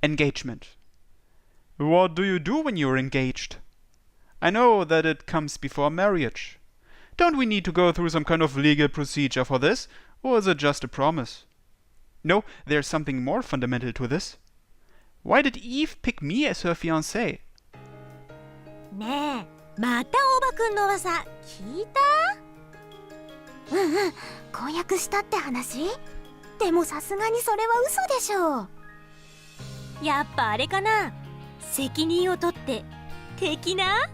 Engagement. What do you do when you're engaged? I know that it comes before marriage. Don't we need to go through some kind of legal procedure for this, or is it just a promise? No, there's something more fundamental to this. Why did Eve pick me as her fiancé? ねえ、また大場くんの噂聞いた？うんうん、婚約したって話？でもさすがにそれは嘘でしょう。やっぱあれかな、責任を取って的な？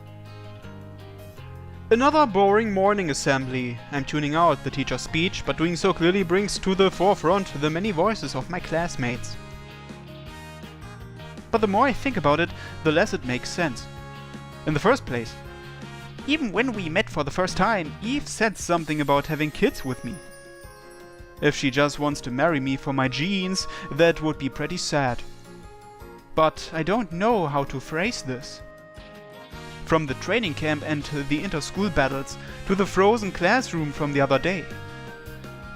Another boring morning assembly. I'm tuning out the teacher's speech, but doing so clearly brings to the forefront the many voices of my classmates. But the more I think about it, the less it makes sense. In the first place, even when we met for the first time, Eve said something about having kids with me. If she just wants to marry me for my genes, that would be pretty sad. But I don't know how to phrase this. From the training camp and the inter-school battles to the frozen classroom from the other day.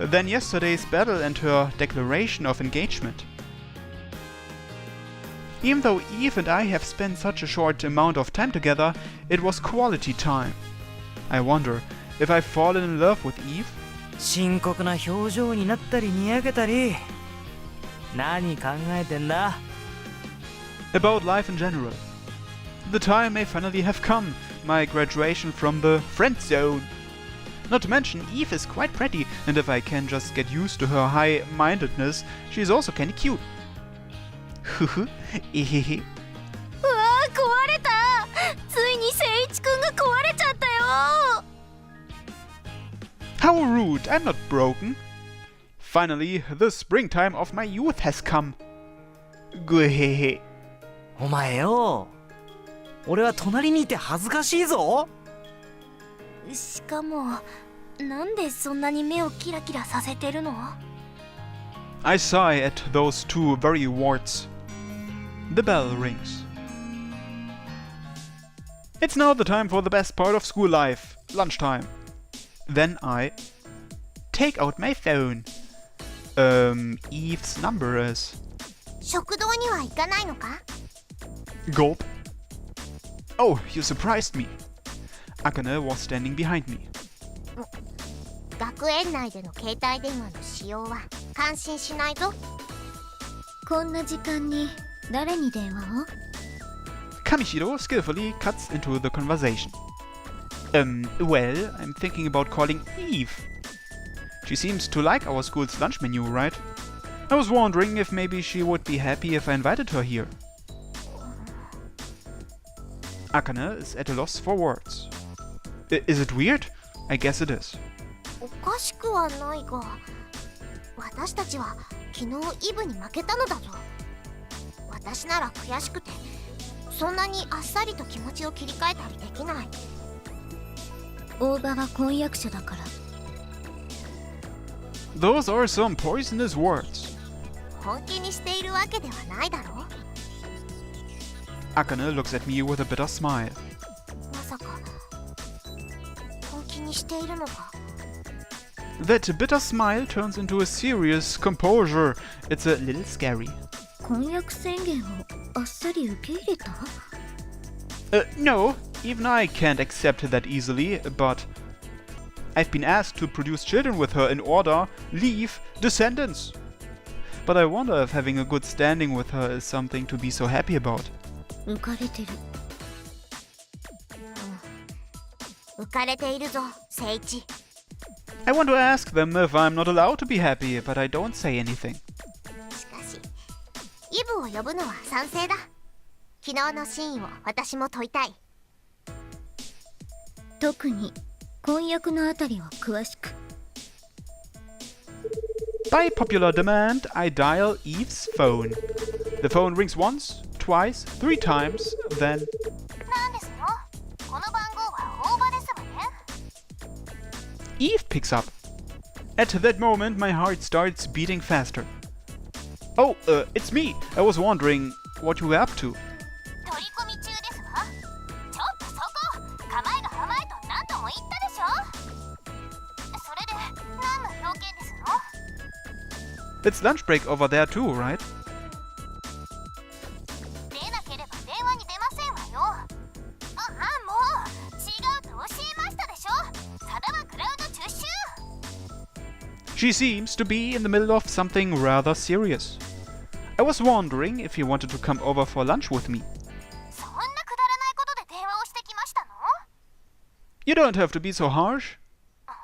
Then yesterday's battle and her declaration of engagement. Even though Eve and I have spent such a short amount of time together, it was quality time. I wonder if I've fallen in love with Eve? 深刻な表情になったりにやけたり、何考えてんだ? About life in general. The time may finally have come, my graduation from the friend zone. Not to mention, Eve is quite pretty, and if I can just get used to her high-mindedness, she's also kinda cute. ふふ、えへへ。うわー、壊れた。ついに聖一くんが壊れちゃったよ。 How rude, I'm not broken. Finally, the springtime of my youth has come. ぐへへ。お前よ、俺は隣にいて恥ずかしいぞ。しかも、なんでそんなに目をキラキラさせてるの？ I sigh at those two very warts. The bell rings. It's now the time for the best part of school life, lunchtime. Then I take out my phone. Eve's number is... 食堂には行かないのか？ Gulp. Oh, you surprised me. Akane was standing behind me. 学園内での携帯電話の使用は感心しないぞ。こんな時間に誰に電話を？ Kamishiro skillfully cuts into the conversation. Well, I'm thinking about calling Eve. She seems to like our school's lunch menu, right? I was wondering if maybe she would be happy if I invited her here. Akane is at a loss for words. Is it weird? I guess it is. おかしくはないが、私たちは昨日イブに負けたのだぞ。私なら悔しくて、そんなにあっさりと気持ちを切り替えたりできない。大場は婚約者だから。Those are some poisonous words. 本気にしているわけではないだろう。Akane looks at me with a bitter smile. まさか本気にしているのか。 That bitter smile turns into a serious composure. It's a little scary. 婚約宣言をあっさり受け入れた？ No, even I can't accept that easily, but I've been asked to produce children with her in order, leave descendants. But I wonder if having a good standing with her is something to be so happy about. 浮かれてる。浮かれているぞ、聖一。I want to ask them if I'm not allowed to be happy, but I don't say anything. しかし、イブを呼ぶのは賛成だ。昨日の真意を私も問いたい。特に婚約のあたりは詳しく。By popular demand, I dial Eve's phone. The phone rings once, twice, 3 times, then... なんですの？この番号は大場ですわね。Eve picks up. At that moment, my heart starts beating faster. Oh, it's me. I was wondering what you were up to. 取り込み中ですわ。ちょっとそこ、構えが甘えと何度も言ったでしょ。それで何の用件ですの？ It's lunch break over there too, right? She seems to be in the middle of something rather serious. I was wondering if he wanted to come over for lunch with me. そんなくだらないことで電話をしてきましたの？ You don't have to be so harsh. 大場、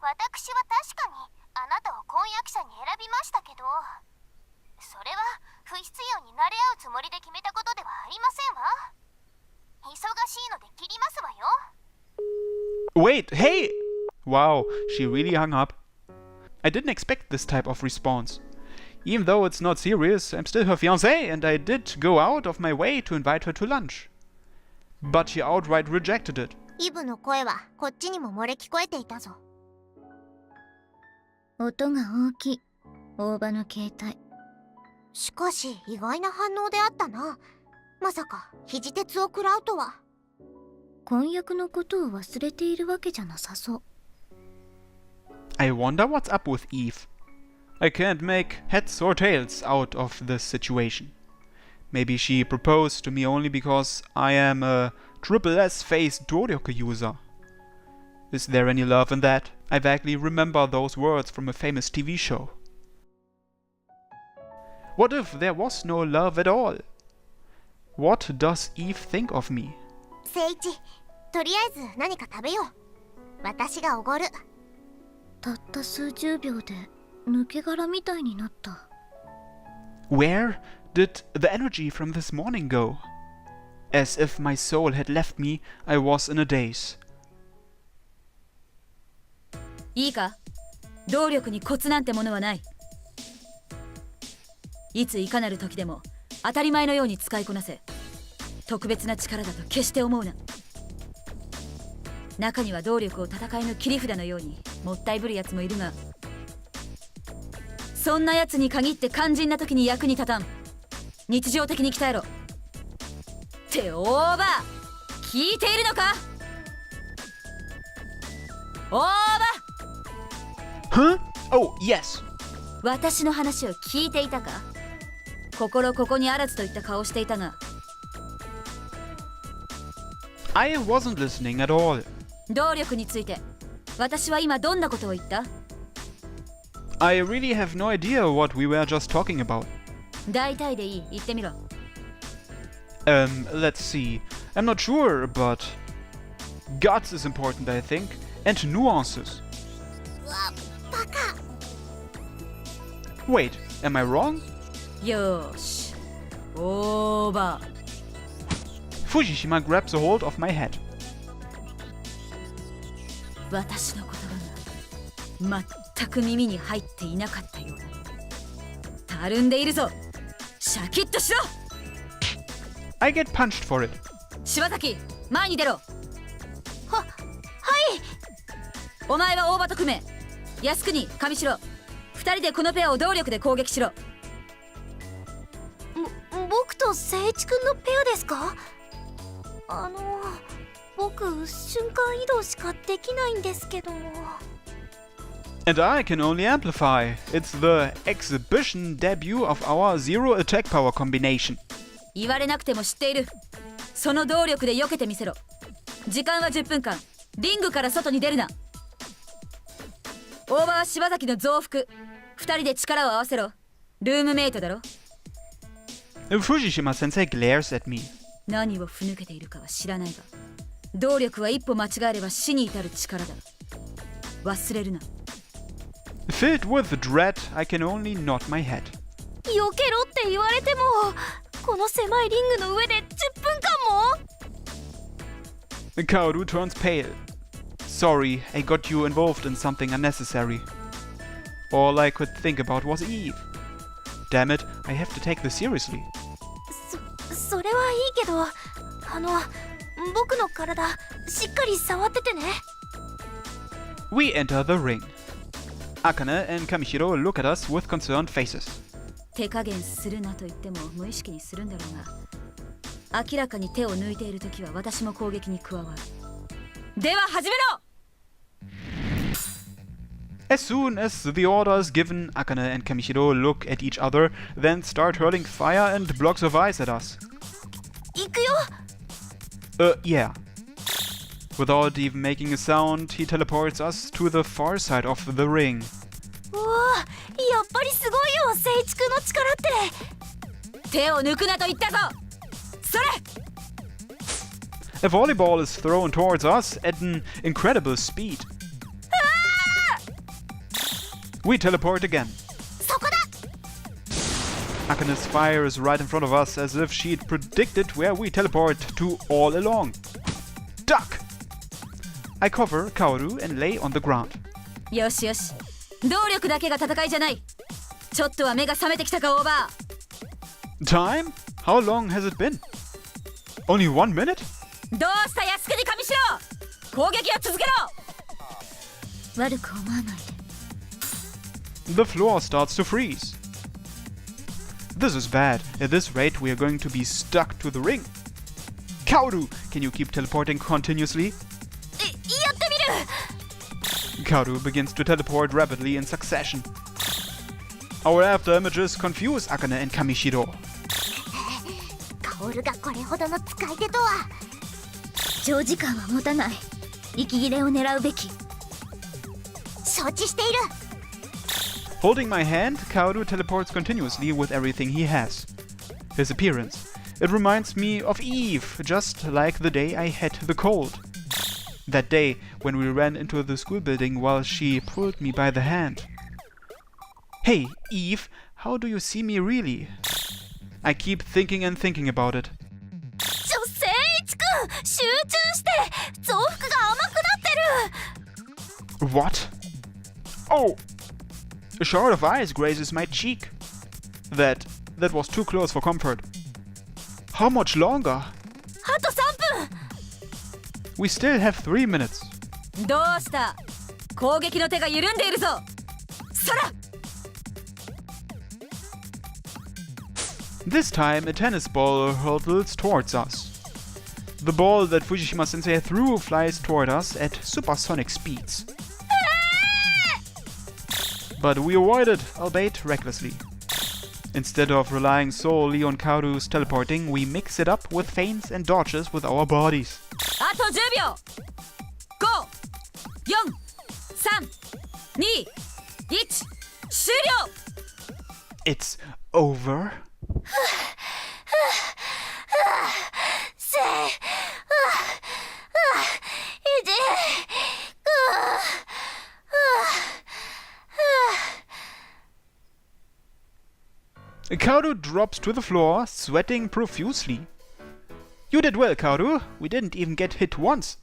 私は確かにあなたを婚約者に選びましたけど、それは不必要に慣れ合うつもりで決めたことではありませんわ。忙しいので切りますわよ。Wait, hey! Wow, she really hung up. I didn't expect this type of response. Even though it's not serious, I'm still her fiancé and I did go out of my way to invite her to lunch. But she outright rejected it. イブの声はこっちにも漏れ聞こえていたぞ。音が大きい。大場の携帯。しかし意外な反応であったな。まさか肘鉄を食らうとは。婚約のことを忘れているわけじゃなさそう。I wonder what's up with Yves. I can't make heads or tails out of this situation. Maybe she proposed to me only because I am a triple S-faced Doryoku user. Is there any love in that? I vaguely remember those words from a famous TV show. What if there was no love at all? What does Yves think of me? 聖一、とりあえず何か食べよう。私がおごる。たった数十秒で抜け殻みたいになった。Where did the energy from this morning go? As if my soul had left me, I was in a daze. いいか、動力にコツなんてものはない。いついかなる時でも当たり前のように使いこなせ。特別な力だと決して思うな。中には動力を戦いの切り札のようにもったいぶるやつもいるが、そんなやつに限って肝心な時に役に立たん。日常的に鍛えろ。ってオーバー、聞いているのか？オーバー。 Huh? Oh, yes. 私の話を聞いていたか？心ここにあらずといった顔していたが。I wasn't listening at all. 動力について私は今どんなことを言った？ I really have no idea what we were just talking about. 大体でいい、言ってみろ。Let's see. I'm not sure, but guts is important, I think, and nuances. うわ、バカ。 Wait, am I wrong? よーし、オーバー。 Fujishima grabs a hold of my head. 私の言葉が全く耳に入っていなかったようだ。たるんでいるぞ。シャキッとしろ。 I get punched for it. 柴崎、前に出ろ。はい。お前は大場と組め。靖国、上白、二人でこのペアを動力で攻撃しろ。僕と聖一くんのペアですか？僕瞬間移動しかできないんですけど。 And I can only amplify. It's the exhibition debut of our zero attack power combination. 言われなくても知っている。その動力で避けてみせろ。時間は10分間。リングから外に出るな。大場は柴崎の増幅。二人で力を合わせろ。ルームメイトだろ。 Fujishima sensei glares at me. 何をふぬけているかは知らないが、動力は一歩間違えれば死に至る力だ。忘れるな。 Filled with dread, I can only nod my head. 避けろって言われても、この狭いリングの上で10分間も。 Kaoru turns pale. Sorry, I got you involved in something unnecessary. All I could think about was Yves. Damn it, I have to take this seriously. それはいいけど、僕の体しっかり触っててね。 We enter the ring. Akane and Kamishiro look at us with concerned faces. 手加減するなと言っても無意識にするんだろうが、明らかに手を抜いているときは私も攻撃に加わる。では始めろ。 As soon as the order is given, Akane and Kamishiro look at each other, then start hurling fire and blocks of ice at us. 行くよ。 Yeah. Without even making a sound, he teleports us to the far side of the ring. おお、やっぱりすごいよ、聖地君の力って。手を抜くなと言ったぞ。それ。 A volleyball is thrown towards us at an incredible speed. We teleport again. そこだ。 Akane's fire is right in front of us, as if she'd predicted where we teleport to all along. Duck! I cover Kaoru and lay on the ground. よしよし、動力だけが戦いじゃない。ちょっとは目が覚めてきたか、オーバー。 Time? How long has it been? Only 1 minute? どうした靖国神城、攻撃を続けろ。悪く思わないで。 The floor starts to freeze. This is bad. At this rate, we are going to be stuck to the ring. Kaoru, can you keep teleporting continuously? やってみる。 Kaoru begins to teleport rapidly in succession. Our after images confuse Akane and Kamishiro. カオルがこれほどの使い手とは。長時間は持たない。息切れを狙うべき。承知している。 Holding my hand, Kaoru teleports continuously with everything he has. His appearance. It reminds me of Yves, just like the day I had the cold. That day when we ran into the school building while she pulled me by the hand. Hey, Yves, how do you see me really? I keep thinking and thinking about it. 聖一君、集中して。増幅が甘くなってる。 What? Oh! A shard of ice grazes my cheek. That was too close for comfort. How much longer? あと3分。 We still have 3 minutes. どうした。攻撃の手が緩んでいるぞ。そら。 This time, a tennis ball hurtles towards us. The ball that Fujishima-sensei threw flies toward us at supersonic speeds. But we avoid it, albeit recklessly. Instead of relying solely on Kaoru's teleporting, we mix it up with feints and dodges with our bodies. あと10秒。5、4、3、2、1、終了。 It's over? せい。いで。Kaoru drops to the floor, sweating profusely. You did well, Kaoru. We didn't even get hit once.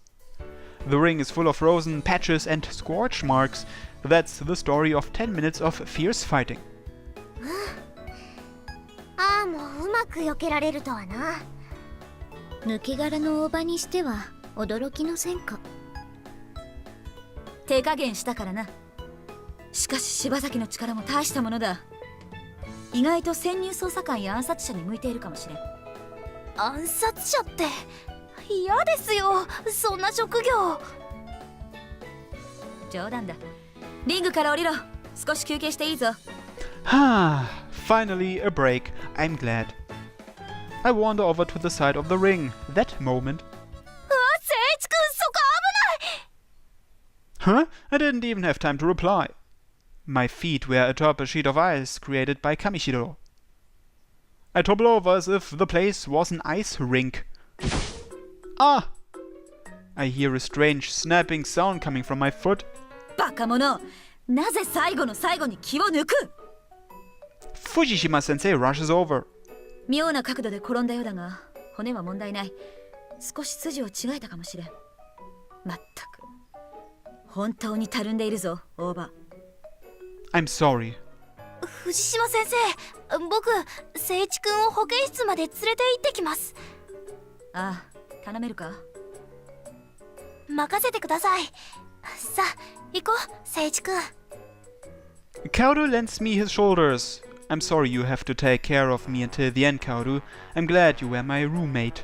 The ring is full of frozen patches and scorch marks. That's the story of 10 minutes of fierce fighting. ああ、もううまく避けられるとはな。抜け殻の大場にしては驚きの戦果。手加減したからな。しかし柴崎の力も大したものだ。意外と潜入捜査官や暗殺者に向いているかもしれん。暗殺者って嫌ですよ、そんな職業。冗談だ。リングから降りろ。少し休憩していいぞ。Finally a break. I'm glad. I wander over to the side of the ring. That moment. 聖一君、そこ危ない。 Huh? I didn't even have time to reply. My feet were atop a sheet of ice created by Kamishiro. I topple over as if the place was an ice rink. Ah! I hear a strange snapping sound coming from my foot. バカ者、なぜ最後の最後に気を抜く。 Fujishima-sensei rushes over. 妙な角度で転んだようだが、骨は問題ない。少し筋を違えたかもしれん。まったく本当にたるんでいるぞ、オーバー。 I'm sorry. 藤島先生、僕、聖一君を保健室まで連れて行ってきます。ああ、頼めるか。任せてください。さあ、行こう、聖一君。Kaoru lends me his shoulders. I'm sorry you have to take care of me until the end, Kaoru. I'm glad you were my roommate.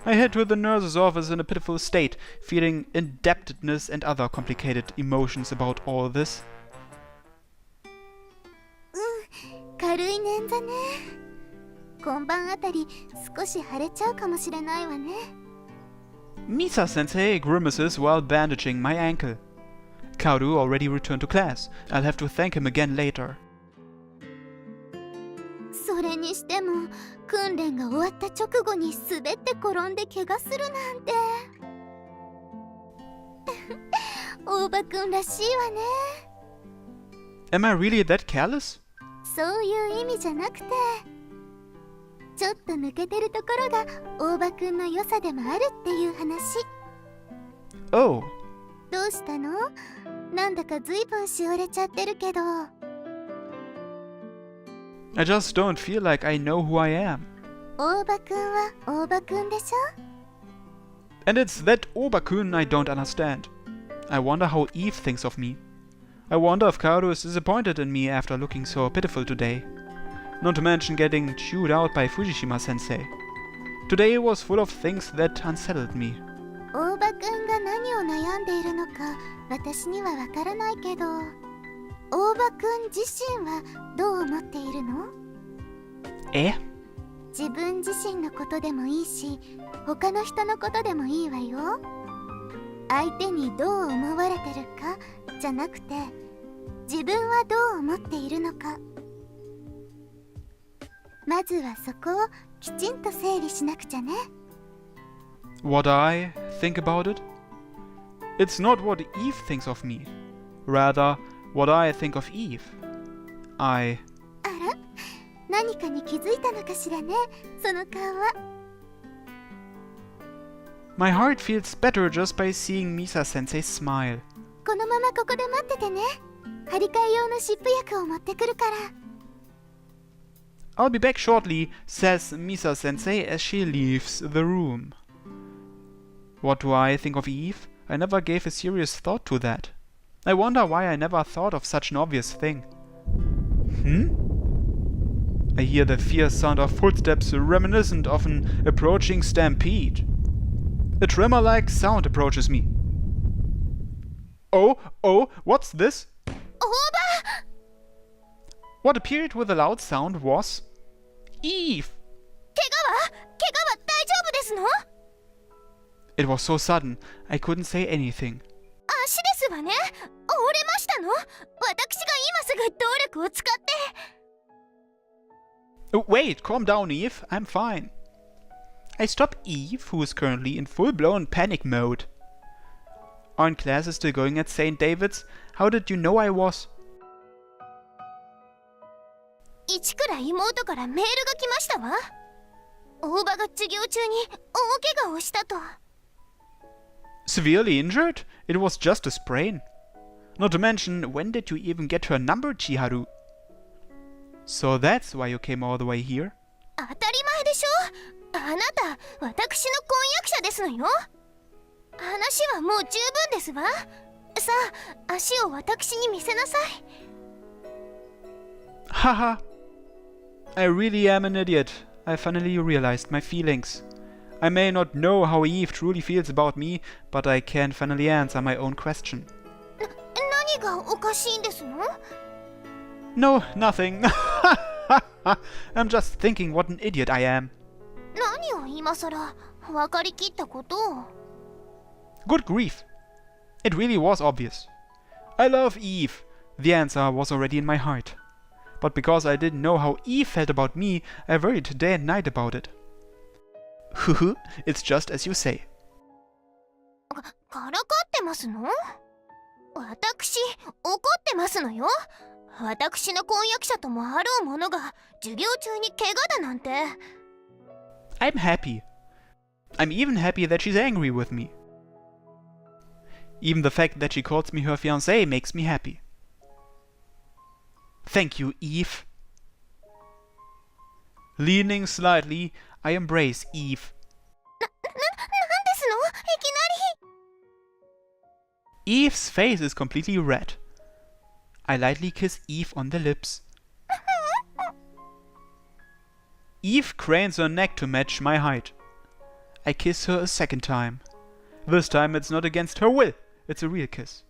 I head to the nurse's office in a pitiful state, feeling indebtedness and other complicated emotions about all this. 軽い捻挫ね。今晩あたり少し腫れちゃうかもしれないわね。Misa-sensei grimaces while bandaging my ankle. Kaoru already returned to class. I'll have to thank him again later. それにしても訓練が終わった直後に滑って転んで怪我するなんて大場くんらしいわね。 Am I really that careless? そういう意味じゃなくて、ちょっと抜けてるところが大場くんの良さでもあるっていう話。 Oh, どうしたの？なんだかずいぶんしおれちゃってるけど。 I just don't feel like I know who I am. 大場くんは大場くんでしょ？ And it's that Obakun I don't understand. I wonder how Yves thinks of me. I wonder if Kaoru is disappointed in me after looking so pitiful today. Not to mention getting chewed out by Fujishima-sensei. Today was full of things that unsettled me. 大場くんが何を悩んでいるのか私にはわからないけど、大場くん自身はどう思っているの？自分自身のことでもいいし、他の人のことでもいいわよ。相手にどう思われてるかじゃなくて、自分はどう思っているのか。まずはそこをきちんと整理しなくちゃね。What I think about it? It's not what Yves thinks of me. Rather, what I think of Yves. あら、何かに気づいたのかしらね、その顔は。My heart feels better just by seeing Misa-sensei smile. このままここで待っててね。張り替え用の湿布薬を持ってくるから。 I'll be back shortly, says Misa-sensei as she leaves the room. What do I think of Yves? I never gave a serious thought to that. I wonder why I never thought of such an obvious thing. I hear the fierce sound of footsteps reminiscent of an approaching stampede. A tremor-like sound approaches me. Oh, what's this? 大場 What appeared with a loud sound was Yves! 怪我は大丈夫ですの？ It was so sudden, I couldn't say anything. 足ですわね。折れましたの？私が今すぐ動力を使って。 Oh, wait, calm down, Yves. I'm fine. I stop Yves, who is currently in full-blown panic mode. Aren't classes still going at St. David's? How did you know I was? 一くらい妹からメールが来ましたわ。大場が授業中に大怪我をしたと。 Severely injured? It was just a sprain. Not to mention, when did you even get her number, Chiharu? So that's why you came all the way here? 当たり前でしょ。あなた、私の婚約者ですのよ。話はもう十分ですわ。さあ、足を私に見せなさい。 Haha. I really am an idiot. I finally realized my feelings. I may not know how Yves truly feels about me, but I can finally answer my own question. 何がおかしいんですの？ No, nothing. I'm just thinking what an idiot I am. 何を今さら分かりきったことを。 Good grief. It really was obvious. I love Yves. The answer was already in my heart. But because I didn't know how Yves felt about me, I worried day and night about it. It's just as you say. からかってますの？私、怒ってますのよ。私の婚約者ともあろうものが授業中に怪我だなんて。 I'm happy. I'm even happy that she's angry with me. Even the fact that she calls me her fiancé makes me happy. Thank you, Yves. Leaning slightly, I embrace Yves. なんですの？いきなり。 Yves' face is completely red. I lightly kiss Yves on the lips. Yves cranes her neck to match my height. I kiss her a second time. This time it's not against her will, it's a real kiss.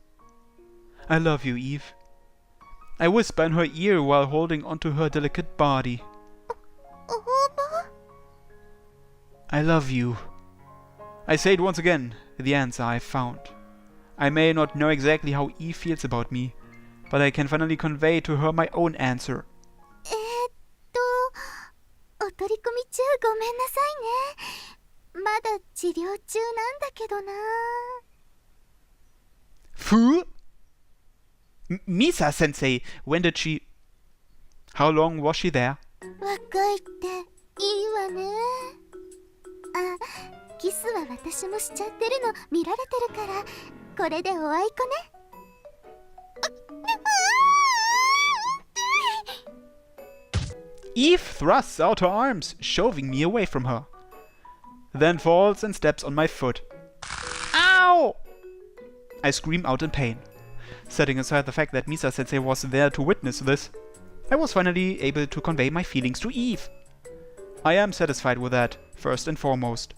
I love you, Yves. I whisper in her ear while holding onto her delicate body. 大場 I love you. I say it once again, the answer I found. I may not know exactly how Eve feels about me, but I can finally convey to her my own answer. お取り込み中ごめんなさいね。まだ治療中なんだけどな。Fu? Misa sensei, when did she... How long was she there? 若いっていいわね。あ、キスは私もしちゃってるの見られてるから、これでおあいこね。Eve thrusts out her arms, shoving me away from her. Then falls and steps on my foot. Ow! I scream out in pain. Setting aside the fact that Misa-sensei was there to witness this, I was finally able to convey my feelings to Eve. I am satisfied with that, first and foremost.